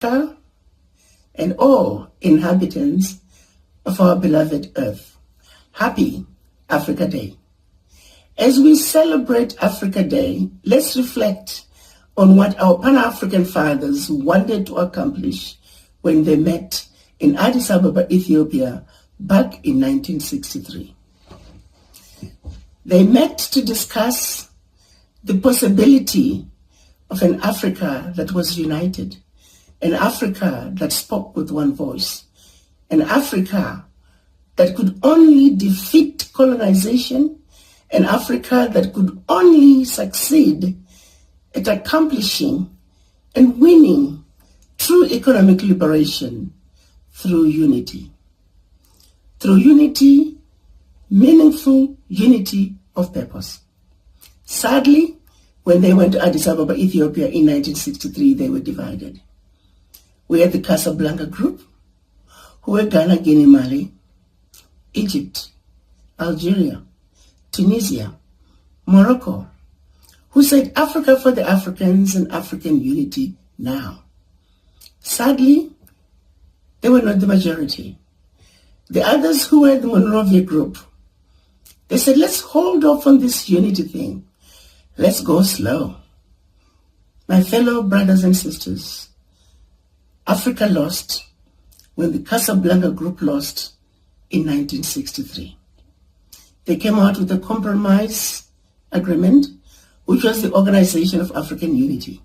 Africa and all inhabitants of our beloved earth. Happy Africa Day. As we celebrate Africa Day, let's reflect on what our Pan-African fathers wanted to accomplish when they met in Addis Ababa, Ethiopia, back in 1963. They met to discuss the possibility of an Africa that was united, an Africa that spoke with one voice, an Africa that could only defeat colonization, an Africa that could only succeed at accomplishing and winning true economic liberation through unity. Through unity, meaningful unity of purpose. Sadly, when they went to Addis Ababa, Ethiopia in 1963, they were divided. We had the Casablanca group, who were Ghana, Guinea, Mali, Egypt, Algeria, Tunisia, Morocco, who said Africa for the Africans and African unity now. Sadly, they were not the majority. The others, who were the Monrovia group, they said, let's hold off on this unity thing. Let's go slow. My fellow brothers and sisters, Africa lost when the Casablanca group lost in 1963. They came out with a compromise agreement, which was the Organization of African Unity,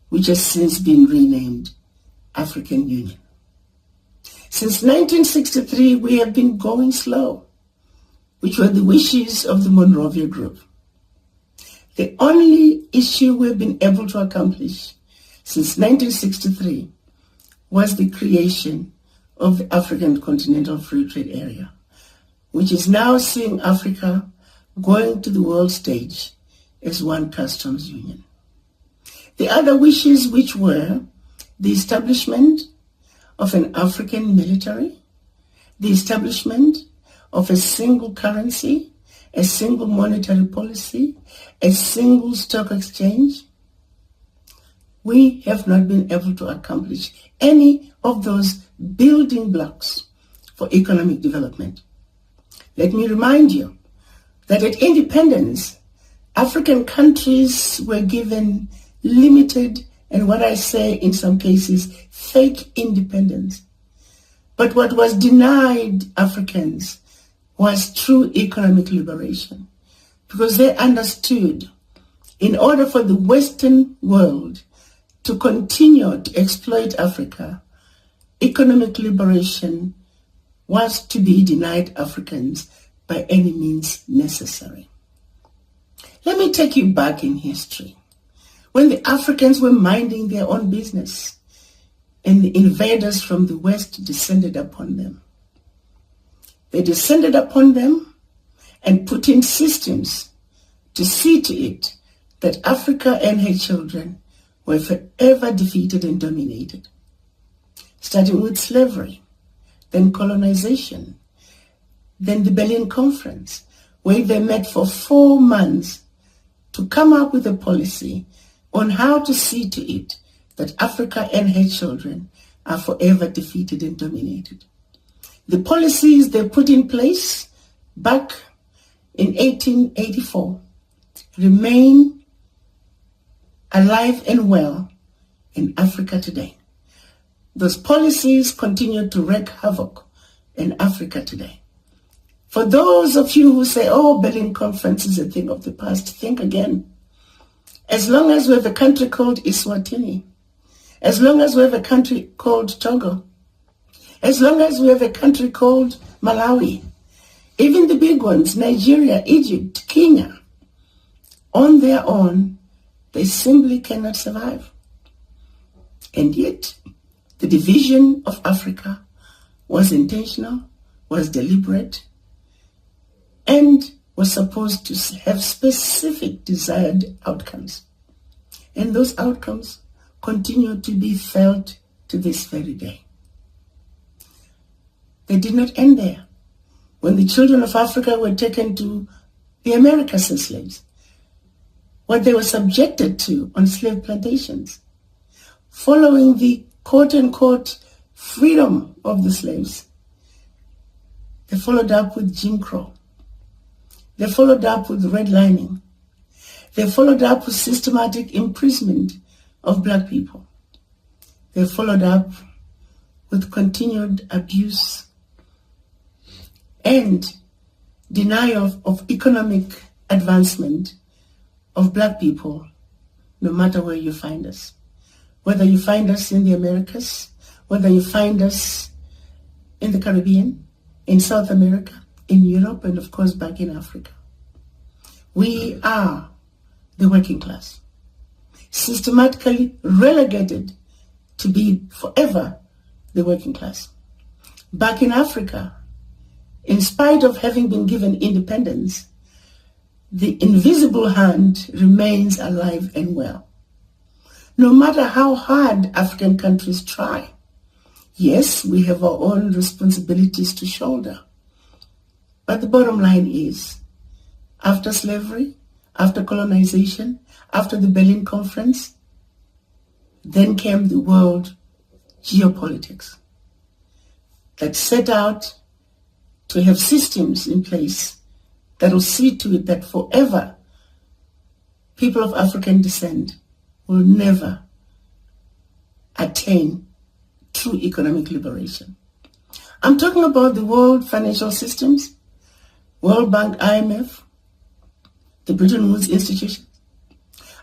which has since been renamed African Union. Since 1963, we have been going slow, which were the wishes of the Monrovia group. The only issue we've been able to accomplish since 1963 was the creation of the African Continental Free Trade Area, which is now seeing Africa going to the world stage as one customs union. The other wishes, which were the establishment of an African military, the establishment of a single currency, a single monetary policy, a single stock exchange, we have not been able to accomplish any of those building blocks for economic development. Let me remind you that at independence, African countries were given limited and, what I say in some cases, fake independence. But what was denied Africans was true economic liberation, because they understood in order for the Western world to continue to exploit Africa, economic liberation was to be denied Africans by any means necessary. Let me take you back in history, when the Africans were minding their own business and the invaders from the West descended upon them. They descended upon them and put in systems to see to it that Africa and her children were forever defeated and dominated, starting with slavery, then colonization, then the Berlin Conference, where they met for 4 months to come up with a policy on how to see to it that Africa and her children are forever defeated and dominated. The policies they put in place back in 1884 remain alive and well in Africa today. Those policies continue to wreak havoc in Africa today. For those of you who say, oh, Berlin Conference is a thing of the past, think again. As long as we have a country called Eswatini, as long as we have a country called Togo, as long as we have a country called Malawi, even the big ones, Nigeria, Egypt, Kenya, on their own, they simply cannot survive. And yet, the division of Africa was intentional, was deliberate, and was supposed to have specific desired outcomes. And those outcomes continue to be felt to this very day. They did not end there. When the children of Africa were taken to the Americas as slaves, what they were subjected to on slave plantations, following the quote-unquote freedom of the slaves. They followed up with Jim Crow. They followed up with redlining. They followed up with systematic imprisonment of black people. They followed up with continued abuse and denial of economic advancement of black people, no matter where you find us. Whether you find us in the Americas, whether you find us in the Caribbean, in South America, in Europe, and of course back in Africa. We are the working class, systematically relegated to be forever the working class. Back in Africa, in spite of having been given independence, the invisible hand remains alive and well. No matter how hard African countries try, yes, we have our own responsibilities to shoulder. But the bottom line is, after slavery, after colonization, after the Berlin Conference, then came the world geopolitics that set out to have systems in place that will see to it that forever people of African descent will never attain true economic liberation. I'm talking about the world financial systems, World Bank, IMF, the Bretton Woods Institution.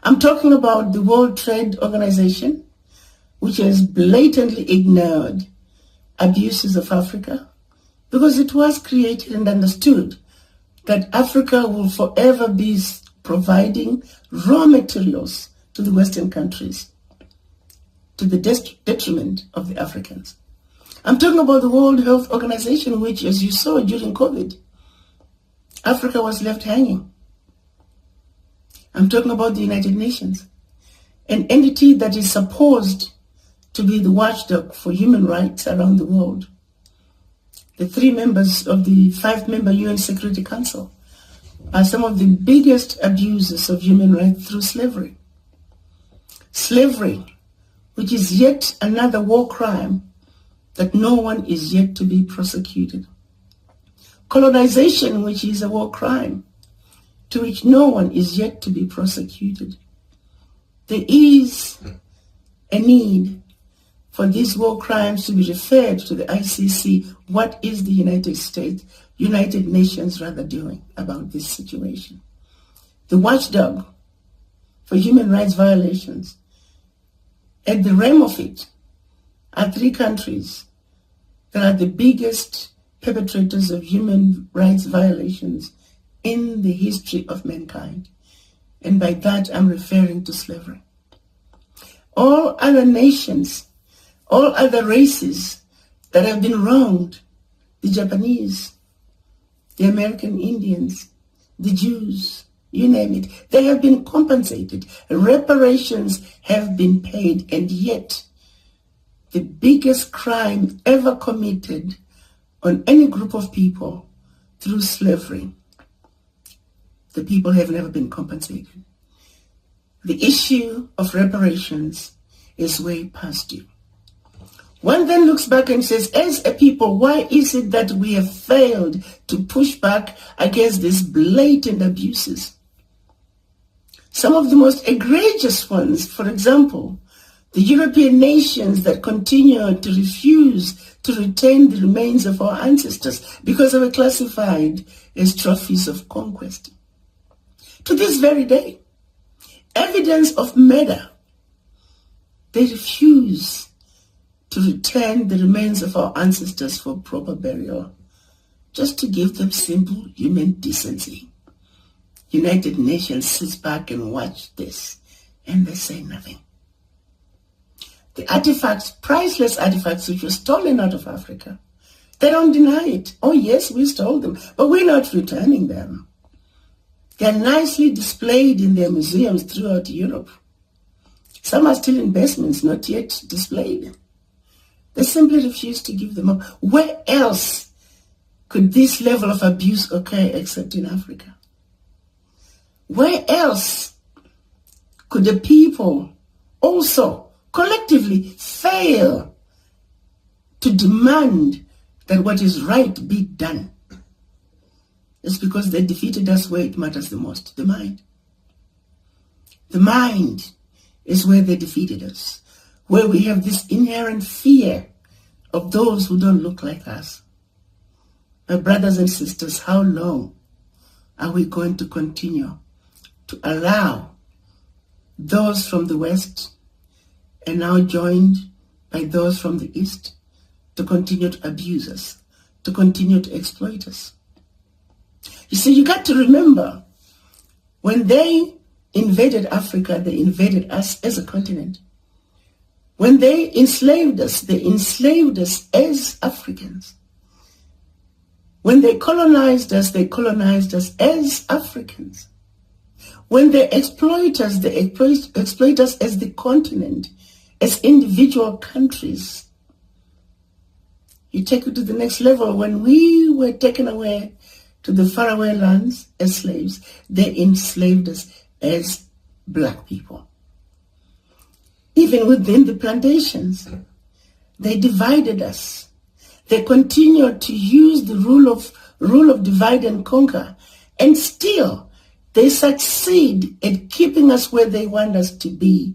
I'm talking about the World Trade Organization, which has blatantly ignored abuses of Africa because it was created and understood that Africa will forever be providing raw materials to the Western countries to the detriment of the Africans. I'm talking about the World Health Organization, which, as you saw during COVID, Africa was left hanging. I'm talking about the United Nations, an entity that is supposed to be the watchdog for human rights around the world. The 3 members of the 5-member UN Security Council are some of the biggest abusers of human rights through slavery. Slavery, which is yet another war crime that no one is yet to be prosecuted. Colonization, which is a war crime to which no one is yet to be prosecuted. There is a need for these war crimes to be referred to the ICC. What is the United Nations doing about this situation? The watchdog for human rights violations, at the realm of it, are 3 countries that are the biggest perpetrators of human rights violations in the history of mankind. And by that, I'm referring to slavery. All other nations, all other races that have been wronged, the Japanese, the American Indians, the Jews, you name it, they have been compensated. Reparations have been paid, and yet the biggest crime ever committed on any group of people through slavery, the people have never been compensated. The issue of reparations is way past due. One then looks back and says, as a people, why is it that we have failed to push back against these blatant abuses? Some of the most egregious ones, for example, the European nations that continue to refuse to retain the remains of our ancestors because they were classified as trophies of conquest. To this very day, evidence of murder, they refuse to return the remains of our ancestors for proper burial, just to give them simple human decency. United Nations sits back and watch this, and they say nothing. The artifacts, priceless artifacts which were stolen out of Africa, they don't deny it. Oh yes, we stole them, but we're not returning them. They're nicely displayed in their museums throughout Europe. Some are still in basements, not yet displayed. They simply refuse to give them up. Where else could this level of abuse occur except in Africa? Where else could the people also collectively fail to demand that what is right be done, it's because they defeated us where it matters the most, the mind. The mind is where they defeated us, where we have this inherent fear of those who don't look like us. My brothers and sisters, how long are we going to continue to allow those from the West, and now joined by those from the East, to continue to abuse us, to continue to exploit us? You see, you got to remember, when they invaded Africa, they invaded us as a continent. When they enslaved us as Africans. When they colonized us as Africans. When they exploit us, they exploit us as the continent, as individual countries. You take it to the next level. When we were taken away to the faraway lands as slaves, they enslaved us as black people. Even within the plantations, they divided us. They continued to use the rule of divide and conquer, and still they succeed at keeping us where they want us to be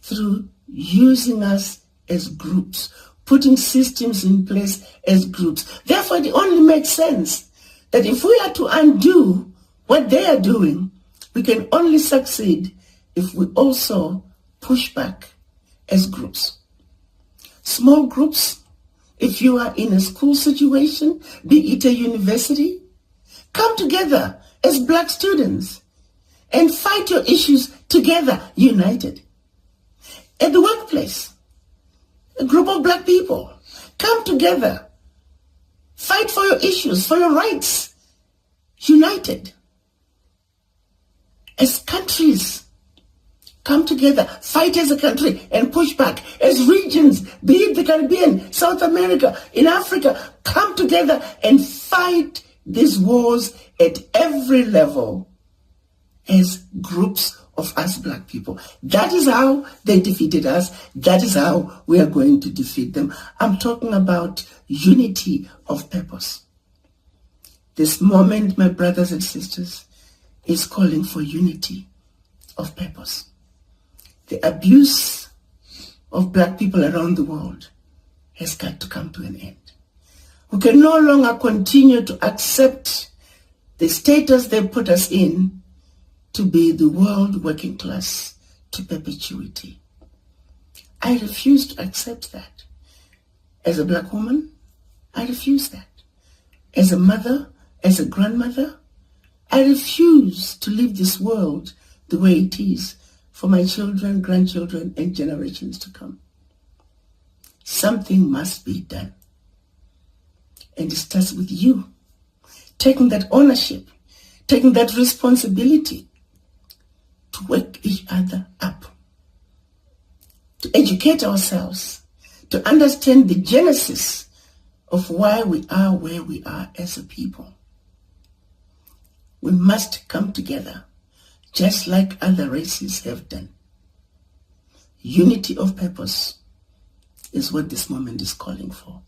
through using us as groups, putting systems in place as groups. Therefore, it only makes sense that if we are to undo what they are doing, we can only succeed if we also push back as groups. Small groups, if you are in a school situation, be it a university, come together as black students and fight your issues together, united. At the workplace, a group of black people, come together, fight for your issues, for your rights, united. As countries, come together, fight as a country and push back. As regions, be it the Caribbean, South America, in Africa, come together and fight these wars at every level as groups of us black people. That is how they defeated us. That is how we are going to defeat them. I'm talking about unity of purpose. This moment, my brothers and sisters, is calling for unity of purpose. The abuse of black people around the world has got to come to an end. We can no longer continue to accept the status they put us in to be the world working class to perpetuity. I refuse to accept that. As a black woman, I refuse that. As a mother, as a grandmother, I refuse to leave this world the way it is for my children, grandchildren, and generations to come. Something must be done. And it starts with you taking that ownership, taking that responsibility to wake each other up, to educate ourselves, to understand the genesis of why we are where we are as a people. We must come together, just like other races have done. Unity of purpose is what this moment is calling for.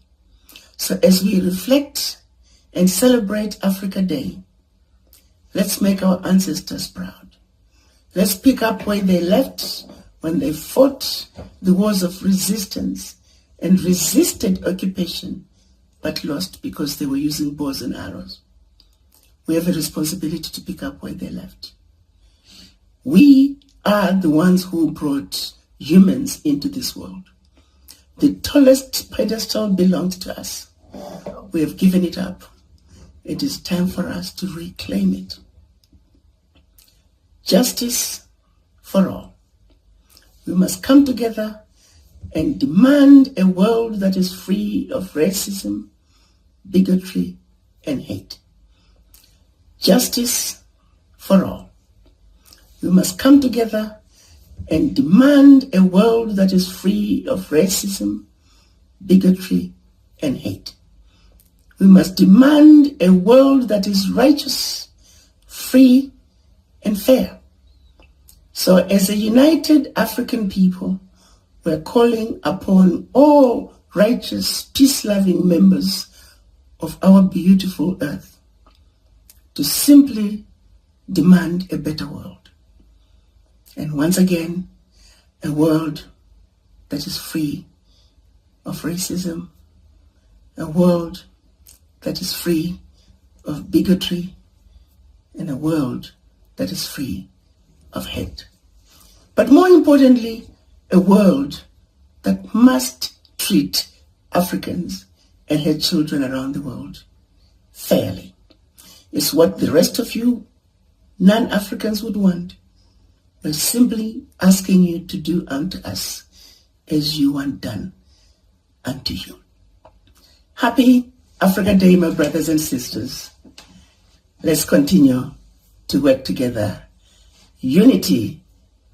So as we reflect and celebrate Africa Day, let's make our ancestors proud. Let's pick up where they left when they fought the wars of resistance and resisted occupation, but lost because they were using bows and arrows. We have a responsibility to pick up where they left. We are the ones who brought humans into this world. The tallest pedestal belongs to us. We have given it up. It is time for us to reclaim it. Justice for all. We must come together and demand a world that is free of racism, bigotry, and hate. Justice for all. We must come together and demand a world that is free of racism, bigotry, and hate. We must demand a world that is righteous, free, and fair. So as a united African people, we're calling upon all righteous, peace-loving members of our beautiful earth to simply demand a better world. And once again, a world that is free of racism, a world that is free of bigotry, and a world that is free of hate. But more importantly, a world that must treat Africans and her children around the world fairly. It's what the rest of you non-Africans would want. We're simply asking you to do unto us as you want done unto you. Happy Africa Day, my brothers and sisters. Let's continue to work together. Unity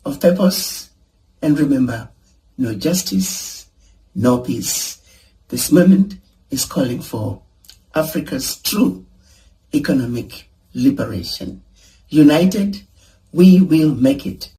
of purpose, and remember, no justice, no peace. This moment is calling for Africa's true economic liberation. United, we will make it.